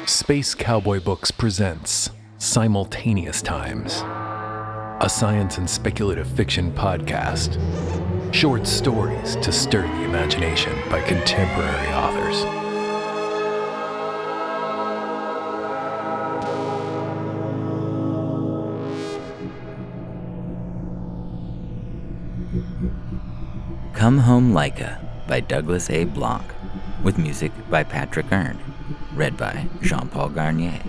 Space Cowboy Books presents Simultaneous Times, a science and speculative fiction podcast. Short stories to stir the imagination by contemporary authors. Come Home Laika by Douglas A. Blanc, with music by Patrick Earn, read by Jean-Paul Garnier.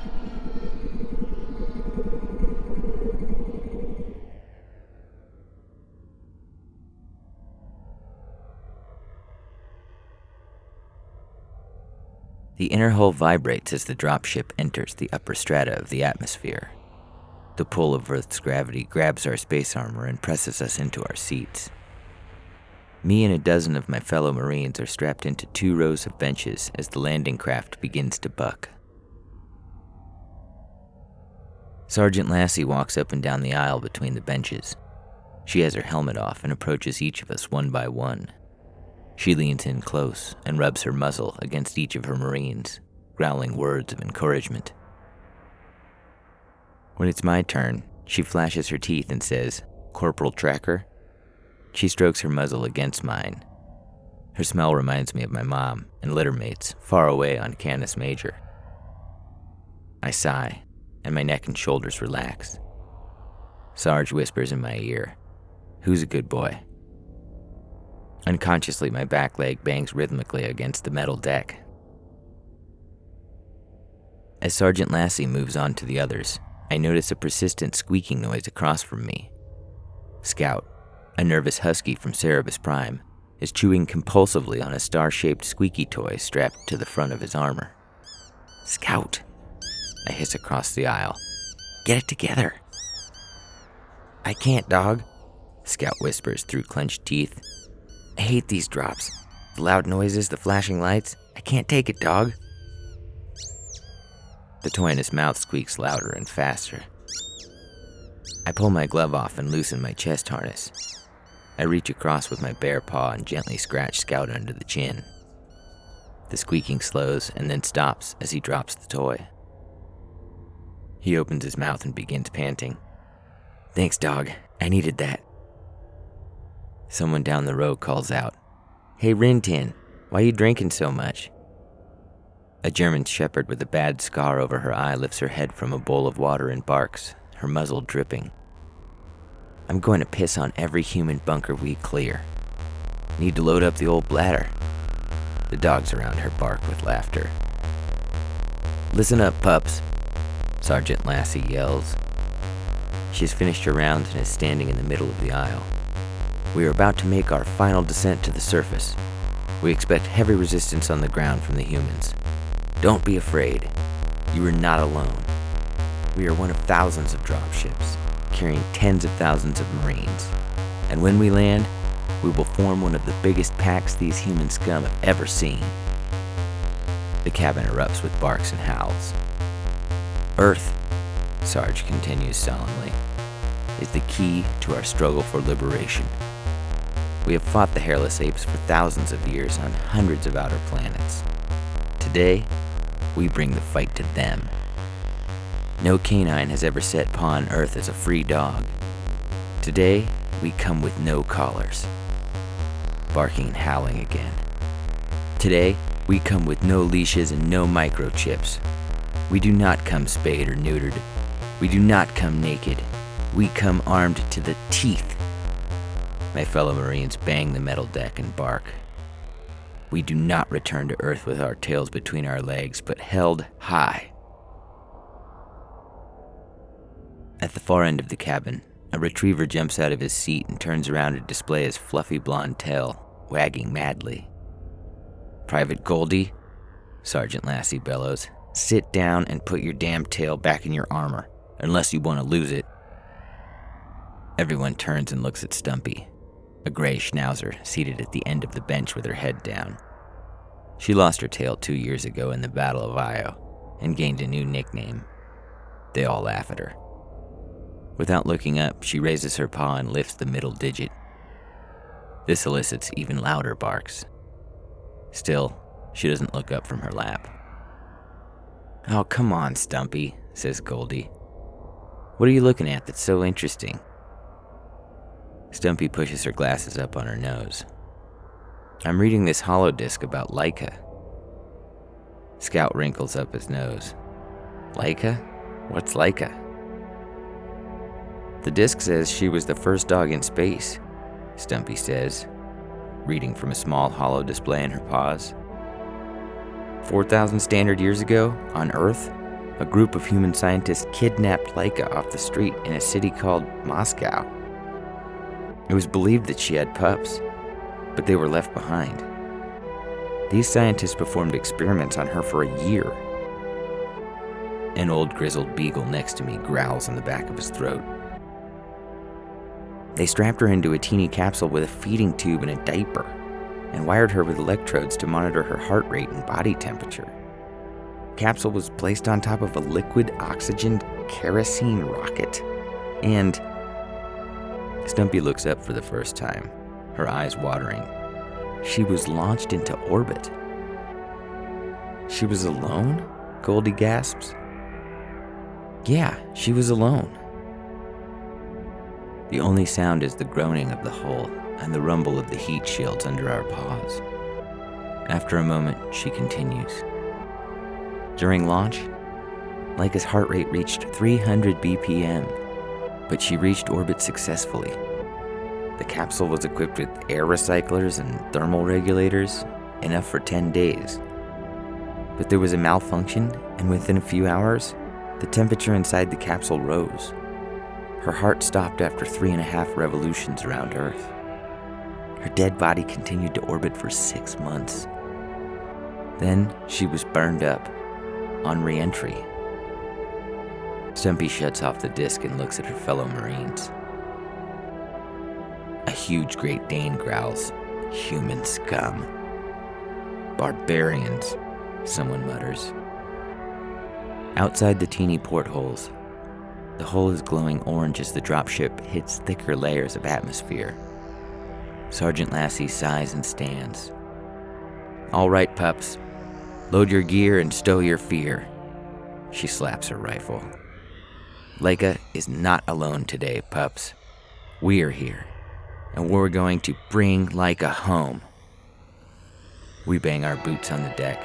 The inner hull vibrates as the dropship enters the upper strata of the atmosphere. The pull of Earth's gravity grabs our space armor and presses us into our seats. Me and a dozen of my fellow Marines are strapped into 2 rows of benches as the landing craft begins to buck. Sergeant Lassie walks up and down the aisle between the benches. She has her helmet off and approaches each of us one by one. She leans in close and rubs her muzzle against each of her Marines, growling words of encouragement. When it's my turn, she flashes her teeth and says, "Corporal Tracker?" She strokes her muzzle against mine. Her smell reminds me of my mom and litter mates far away on Canis Major. I sigh, and my neck and shoulders relax. Sarge whispers in my ear, "Who's a good boy?" Unconsciously, my back leg bangs rhythmically against the metal deck. As Sergeant Lassie moves on to the others, I notice a persistent squeaking noise across from me. Scout, a nervous husky from Cerebus Prime, is chewing compulsively on a star-shaped squeaky toy strapped to the front of his armor. "Scout," I hiss across the aisle. "Get it together." "I can't, dog," Scout whispers through clenched teeth. "I hate these drops. The loud noises, the flashing lights. I can't take it, dog." The toy in his mouth squeaks louder and faster. I pull my glove off and loosen my chest harness. I reach across with my bare paw and gently scratch Scout under the chin. The squeaking slows and then stops as he drops the toy. He opens his mouth and begins panting. "Thanks, dog. I needed that." Someone down the road calls out, "Hey, Rintin, why you drinking so much?" A German shepherd with a bad scar over her eye lifts her head from a bowl of water and barks, her muzzle dripping. "I'm going to piss on every human bunker we clear. Need to load up the old bladder." The dogs around her bark with laughter. "Listen up, pups," Sergeant Lassie yells. She has finished her rounds and is standing in the middle of the aisle. "We are about to make our final descent to the surface. We expect heavy resistance on the ground from the humans. Don't be afraid. You are not alone. We are one of thousands of dropships, carrying tens of thousands of Marines. And when we land, we will form one of the biggest packs these human scum have ever seen." The cabin erupts with barks and howls. "Earth," Sarge continues solemnly, "is the key to our struggle for liberation. We have fought the hairless apes for thousands of years on hundreds of outer planets. Today, we bring the fight to them. No canine has ever set paw on Earth as a free dog. Today, we come with no collars." Barking and howling again. "Today, we come with no leashes and no microchips. We do not come spayed or neutered. We do not come naked. We come armed to the teeth." My fellow Marines bang the metal deck and bark. "We do not return to Earth with our tails between our legs, but held high." At the far end of the cabin, a retriever jumps out of his seat and turns around to display his fluffy blonde tail, wagging madly. "Private Goldie," Sergeant Lassie bellows, "sit down and put your damn tail back in your armor, unless you want to lose it." Everyone turns and looks at Stumpy, a gray schnauzer seated at the end of the bench with her head down. She lost her tail 2 years ago in the Battle of Io and gained a new nickname. They all laugh at her. Without looking up, she raises her paw and lifts the middle digit. This elicits even louder barks. Still, she doesn't look up from her lap. "Oh, come on, Stumpy," says Goldie. "What are you looking at that's so interesting?" Stumpy pushes her glasses up on her nose. "I'm reading this holodisc about Laika." Scout wrinkles up his nose. "Laika? What's Laika?" "The disc says she was the first dog in space," Stumpy says, reading from a small hollow display in her paws. 4,000 standard years ago, on Earth, a group of human scientists kidnapped Laika off the street in a city called Moscow. It was believed that she had pups, but they were left behind. These scientists performed experiments on her for a year. An old grizzled beagle next to me growls in the back of his throat. "They strapped her into a teeny capsule with a feeding tube and a diaper, and wired her with electrodes to monitor her heart rate and body temperature. The capsule was placed on top of a liquid oxygen kerosene rocket, and..." Stumpy looks up for the first time, her eyes watering. "She was launched into orbit." "She was alone?" Goldie gasps. "Yeah, she was alone." The only sound is the groaning of the hull and the rumble of the heat shields under our paws. After a moment, she continues. "During launch, Laika's heart rate reached 300 BPM, but she reached orbit successfully. The capsule was equipped with air recyclers and thermal regulators, enough for 10 days. But there was a malfunction, and within a few hours, the temperature inside the capsule rose. Her heart stopped after 3.5 revolutions around Earth. Her dead body continued to orbit for 6 months. Then she was burned up, on re-entry." Stumpy shuts off the disc and looks at her fellow Marines. A huge Great Dane growls, "Human scum." "Barbarians," someone mutters. Outside the teeny portholes, the hull is glowing orange as the dropship hits thicker layers of atmosphere. Sergeant Lassie sighs and stands. "All right, pups. Load your gear and stow your fear." She slaps her rifle. "Laika is not alone today, pups. We're here, and we're going to bring Laika home." We bang our boots on the deck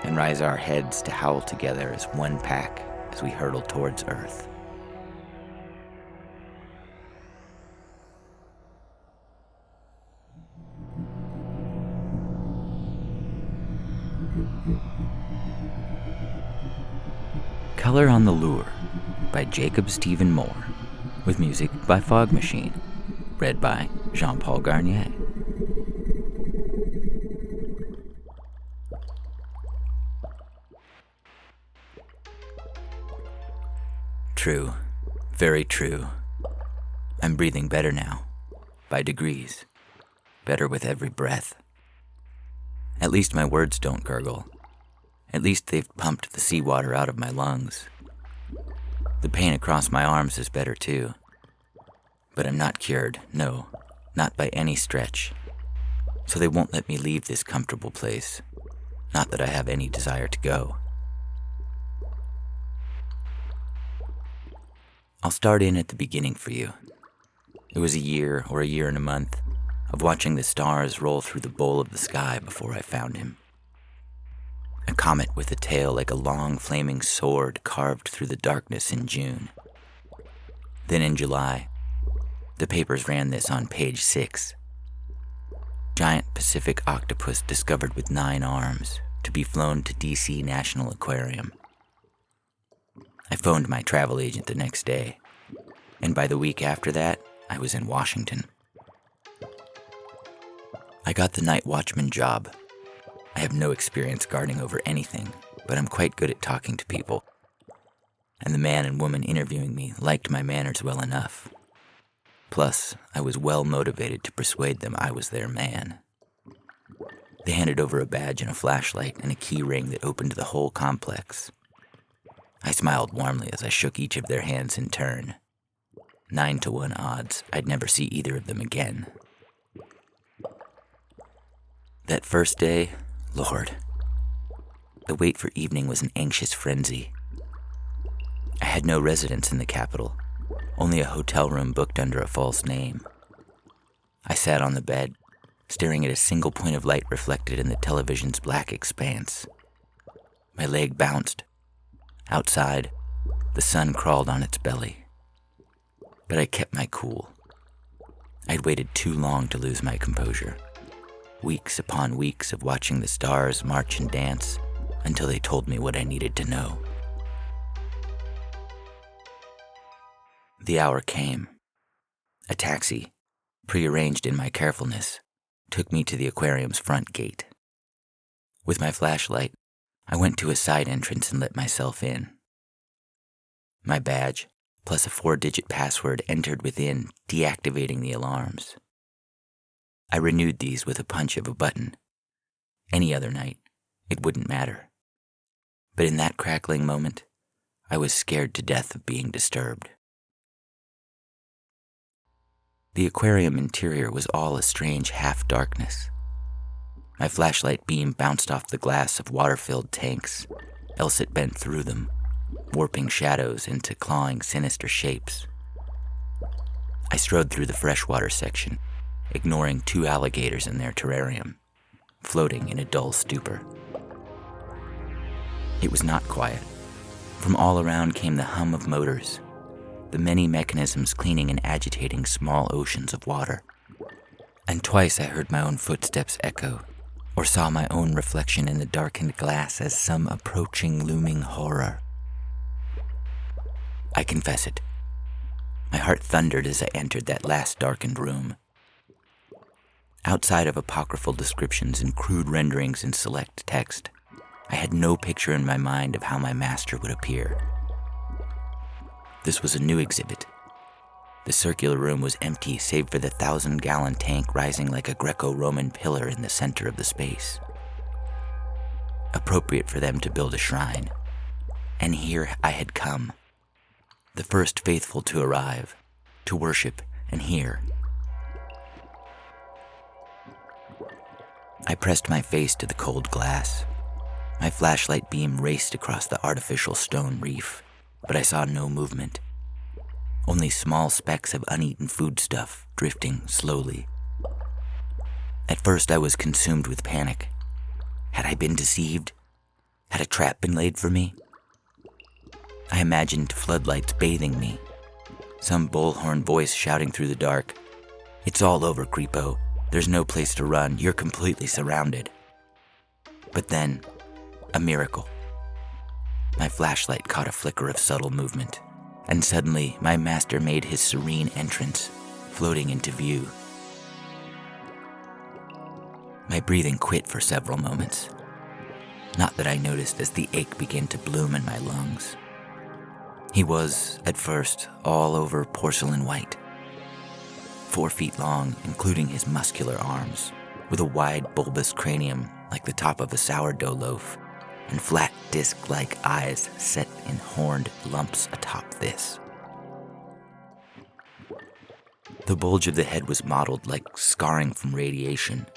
and raise our heads to howl together as one pack as we hurtle towards Earth. Color on the Lure by Jacob Stephen Mohr, with music by Fog Machine, read by Jean-Paul Garnier. True, very true. I'm breathing better now, by degrees, better with every breath. At least my words don't gurgle. At least they've pumped the seawater out of my lungs. The pain across my arms is better too. But I'm not cured, no, not by any stretch. So they won't let me leave this comfortable place. Not that I have any desire to go. I'll start in at the beginning for you. It was a year or a year and a month of watching the stars roll through the bowl of the sky before I found him. A comet with a tail like a long flaming sword carved through the darkness in June. Then in July, the papers ran this on page 6. Giant Pacific octopus discovered with 9 arms to be flown to DC National Aquarium. I phoned my travel agent the next day, and by the week after that, I was in Washington. I got the night watchman job. I have no experience guarding over anything, but I'm quite good at talking to people. And the man and woman interviewing me liked my manners well enough. Plus, I was well motivated to persuade them I was their man. They handed over a badge and a flashlight and a key ring that opened the whole complex. I smiled warmly as I shook each of their hands in turn. 9-to-1 odds I'd never see either of them again. That first day, Lord, The wait for evening was an anxious frenzy. I had no residence in the capital, only a hotel room booked under a false name. I sat on the bed, staring at a single point of light reflected in the television's black expanse. My leg bounced. Outside, the sun crawled on its belly. But I kept my cool. I'd waited too long to lose my composure. Weeks upon weeks of watching the stars march and dance until they told me what I needed to know. The hour came. A taxi, prearranged in my carefulness, took me to the aquarium's front gate. With my flashlight, I went to a side entrance and let myself in. My badge, plus a 4-digit password entered within, deactivating the alarms. I renewed these with a punch of a button. Any other night, it wouldn't matter. But in that crackling moment, I was scared to death of being disturbed. The aquarium interior was all a strange half-darkness. My flashlight beam bounced off the glass of water-filled tanks, else it bent through them, warping shadows into clawing sinister shapes. I strode through the freshwater section, ignoring 2 alligators in their terrarium, floating in a dull stupor. It was not quiet. From all around came the hum of motors, the many mechanisms cleaning and agitating small oceans of water. And twice I heard my own footsteps echo, or saw my own reflection in the darkened glass as some approaching looming horror. I confess it. My heart thundered as I entered that last darkened room. Outside of apocryphal descriptions and crude renderings in select text, I had no picture in my mind of how my master would appear. This was a new exhibit. The circular room was empty save for the 1,000-gallon tank rising like a Greco-Roman pillar in the center of the space. Appropriate for them to build a shrine. And here I had come, the first faithful to arrive, to worship and hear. I pressed my face to the cold glass. My flashlight beam raced across the artificial stone reef, but I saw no movement. Only small specks of uneaten foodstuff drifting slowly. At first I was consumed with panic. Had I been deceived? Had a trap been laid for me? I imagined floodlights bathing me, some bullhorn voice shouting through the dark, "It's all over, creepo. There's no place to run. You're completely surrounded." But then, a miracle. My flashlight caught a flicker of subtle movement, and suddenly my master made his serene entrance, floating into view. My breathing quit for several moments. Not that I noticed as the ache began to bloom in my lungs. He was, at first, all over porcelain white. 4 feet long, including his muscular arms, with a wide bulbous cranium like the top of a sourdough loaf, and flat disc-like eyes set in horned lumps atop this. The bulge of the head was mottled like scarring from radiation,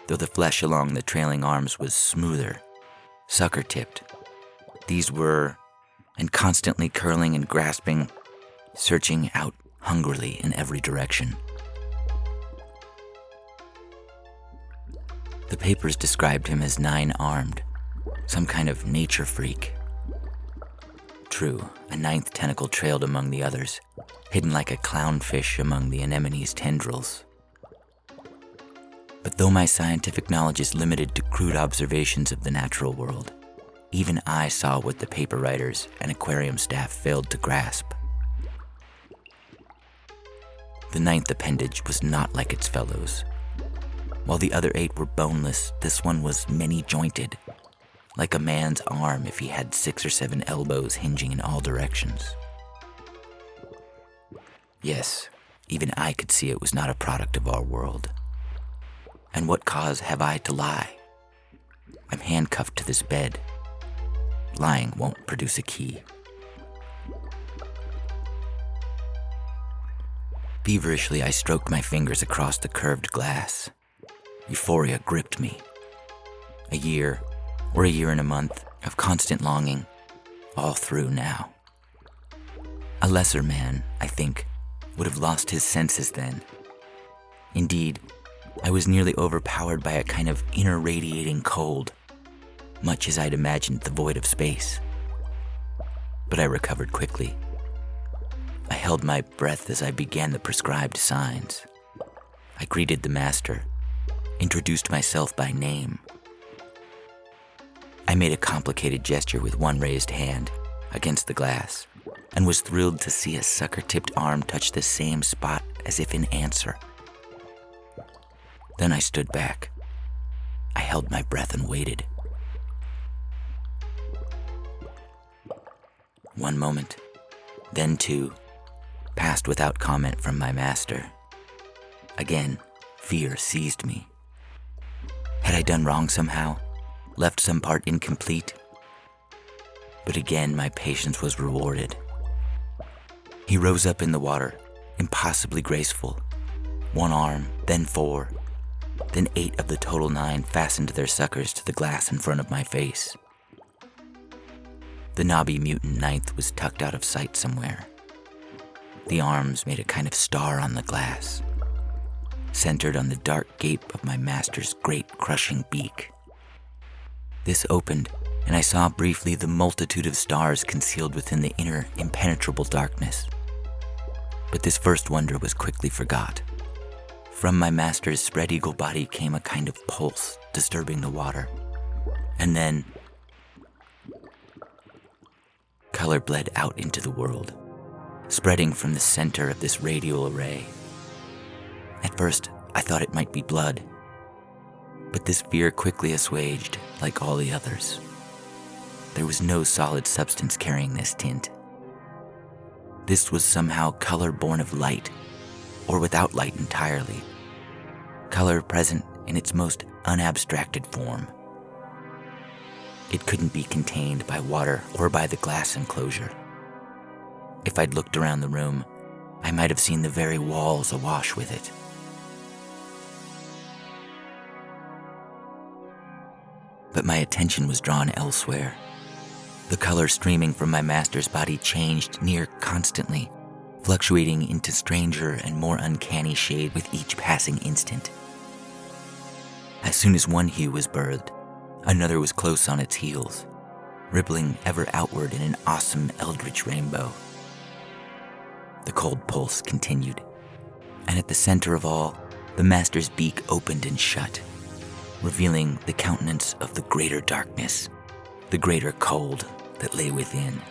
though the flesh along the trailing arms was smoother, sucker-tipped. These were, and constantly curling and grasping, searching out hungrily in every direction. The papers described him as 9-armed, some kind of nature freak. True, a 9th tentacle trailed among the others, hidden like a clownfish among the anemone's tendrils. But though my scientific knowledge is limited to crude observations of the natural world, even I saw what the paper writers and aquarium staff failed to grasp. The 9th appendage was not like its fellows. While the other 8 were boneless, this one was many-jointed, like a man's arm if he had 6 or 7 elbows hinging in all directions. Yes, even I could see it was not a product of our world. And what cause have I to lie? I'm handcuffed to this bed. Lying won't produce a key. Feverishly, I stroked my fingers across the curved glass. Euphoria gripped me. A year, or a year and a month of constant longing, all through now. A lesser man, I think, would have lost his senses then. Indeed, I was nearly overpowered by a kind of inner radiating cold, much as I'd imagined the void of space. But I recovered quickly. I held my breath as I began the prescribed signs. I greeted the master, introduced myself by name. I made a complicated gesture with one raised hand against the glass, and was thrilled to see a sucker-tipped arm touch the same spot as if in answer. Then I stood back. I held my breath and waited. One moment, then two, passed without comment from my master. Again, fear seized me. Had I done wrong somehow? Left some part incomplete? But again, my patience was rewarded. He rose up in the water, impossibly graceful. One arm, then four, then 8 of the total 9 fastened their suckers to the glass in front of my face. The knobby mutant 9th was tucked out of sight somewhere. The arms made a kind of star on the glass, centered on the dark gape of my master's great crushing beak. This opened, and I saw briefly the multitude of stars concealed within the inner, impenetrable darkness. But this first wonder was quickly forgot. From my master's spread eagle body came a kind of pulse, disturbing the water. And then, color bled out into the world, spreading from the center of this radial array. At first, I thought it might be blood, but this fear quickly assuaged, like all the others. There was no solid substance carrying this tint. This was somehow color born of light, or without light entirely. Color present in its most unabstracted form. It couldn't be contained by water or by the glass enclosure. If I'd looked around the room, I might have seen the very walls awash with it. But my attention was drawn elsewhere. The color streaming from my master's body changed near constantly, fluctuating into stranger and more uncanny shade with each passing instant. As soon as one hue was birthed, another was close on its heels, rippling ever outward in an awesome eldritch rainbow. The cold pulse continued, and at the center of all, the master's beak opened and shut, revealing the countenance of the greater darkness, the greater cold that lay within.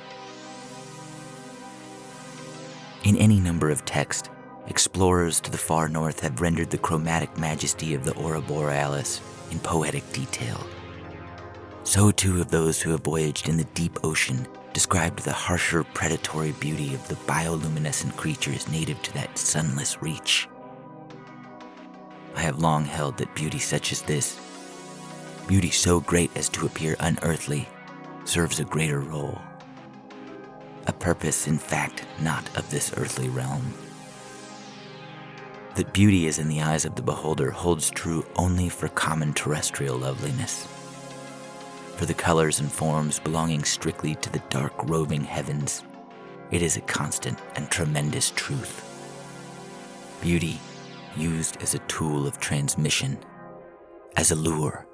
In any number of texts, explorers to the far north have rendered the chromatic majesty of the aurora borealis in poetic detail. So too have those who have voyaged in the deep ocean described the harsher predatory beauty of the bioluminescent creatures native to that sunless reach. I have long held that beauty such as this, beauty so great as to appear unearthly, serves a greater role. A purpose, in fact, not of this earthly realm. That beauty is in the eyes of the beholder holds true only for common terrestrial loveliness. For the colors and forms belonging strictly to the dark roving heavens, it is a constant and tremendous truth. Beauty used as a tool of transmission, as a lure,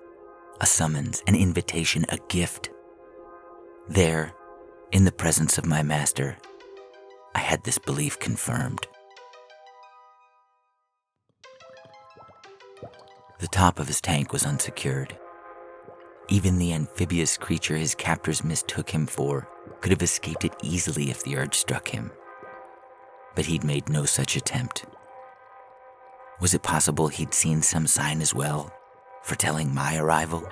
a summons, an invitation, a gift. There, in the presence of my master, I had this belief confirmed. The top of his tank was unsecured. Even the amphibious creature his captors mistook him for could have escaped it easily if the urge struck him. But he'd made no such attempt. Was it possible he'd seen some sign as well, foretelling my arrival?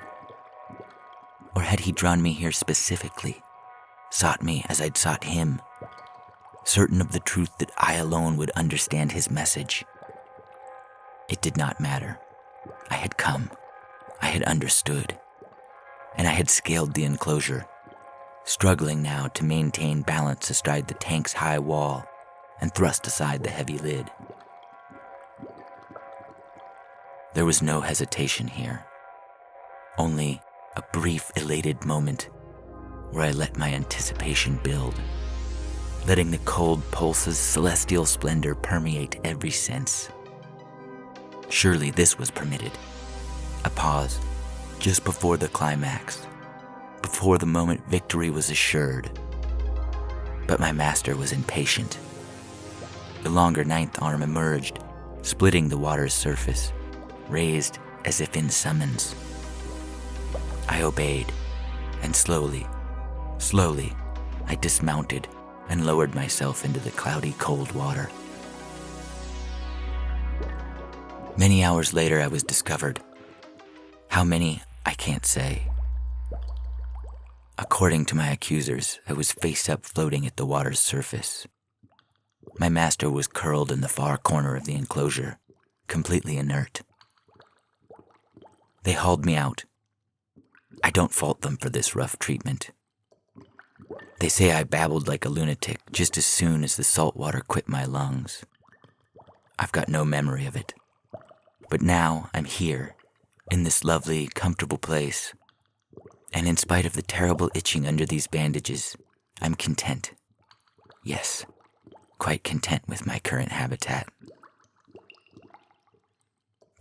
Or had he drawn me here specifically, sought me as I'd sought him, certain of the truth that I alone would understand his message? It did not matter. I had come, I had understood, and I had scaled the enclosure, struggling now to maintain balance astride the tank's high wall and thrust aside the heavy lid. There was no hesitation here, only A brief, elated moment where I let my anticipation build, letting the cold pulse's celestial splendor permeate every sense. Surely this was permitted. A pause, just before the climax, before the moment victory was assured. But my master was impatient. The longer ninth arm emerged, splitting the water's surface, raised as if in summons. I obeyed, and slowly, I dismounted and lowered myself into the cloudy, cold water. Many hours later, I was discovered. How many, I can't say. According to my accusers, I was face up floating at the water's surface. My master was curled in the far corner of the enclosure, completely inert. They hauled me out. I don't fault them for this rough treatment. They say I babbled like a lunatic just as soon as the salt water quit my lungs. I've got no memory of it. But now I'm here, in this lovely, comfortable place. And in spite of the terrible itching under these bandages, I'm content. Yes, quite content with my current habitat.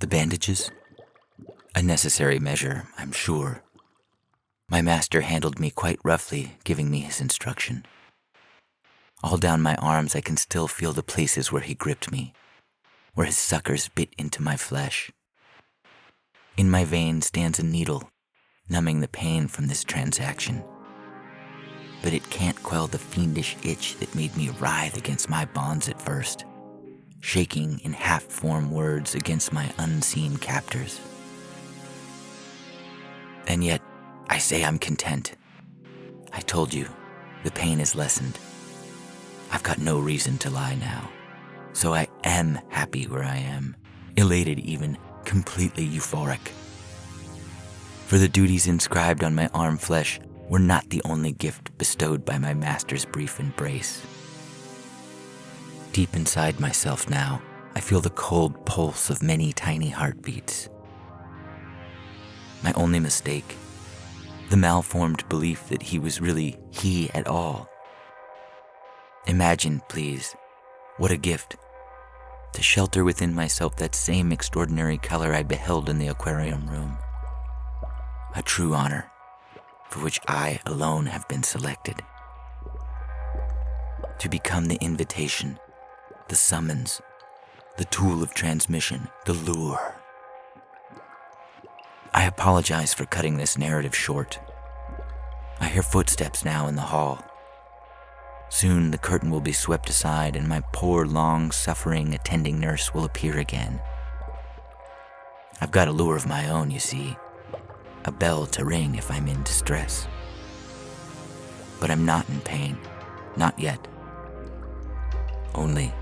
The bandages? A necessary measure, I'm sure. My master handled me quite roughly, giving me his instruction. All down my arms, I can still feel the places where he gripped me, where his suckers bit into my flesh. In my veins stands a needle, numbing the pain from this transaction. But it can't quell the fiendish itch that made me writhe against my bonds at first, shaking in half-formed words against my unseen captors. And yet, I say I'm content. I told you, the pain is lessened. I've got no reason to lie now. So I am happy where I am, elated even, completely euphoric. For the duties inscribed on my arm flesh were not the only gift bestowed by my master's brief embrace. Deep inside myself now, I feel the cold pulse of many tiny heartbeats. My only mistake, the malformed belief that he was really he at all. Imagine, please, what a gift, to shelter within myself that same extraordinary color I beheld in the aquarium room. A true honor, for which I alone have been selected. To become the invitation, the summons, the tool of transmission, the lure. I apologize for cutting this narrative short. I hear footsteps now in the hall. Soon the curtain will be swept aside and my poor, long-suffering attending nurse will appear again. I've got a lure of my own, you see. A bell to ring if I'm in distress. But I'm not in pain. Not yet. Only,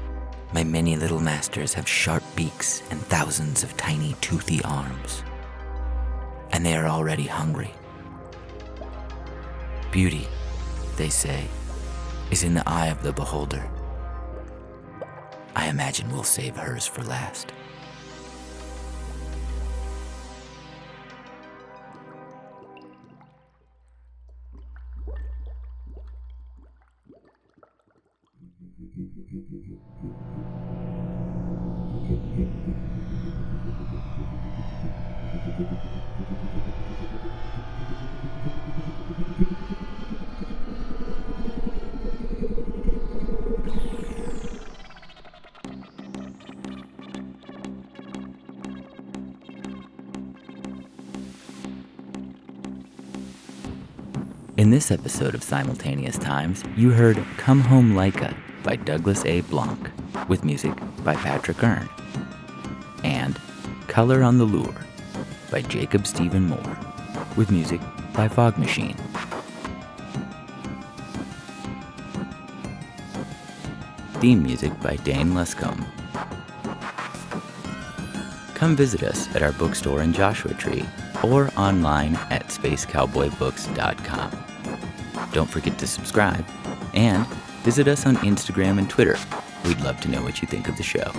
my many little masters have sharp beaks and thousands of tiny, toothy arms. And they are already hungry. Beauty, they say, is in the eye of the beholder. I imagine we'll save hers for last. In this episode of Simultaneous Times, you heard Come Home Laika by Douglas A. Blanc, with music by Patrick Earn, and Color on the Lure by Jacob Stephen Mohr, with music by Fog Machine. Theme music by Dane Luscombe. Come visit us at our bookstore in Joshua Tree or online at spacecowboybooks.com. Don't forget to subscribe and visit us on Instagram and Twitter. We'd love to know what you think of the show.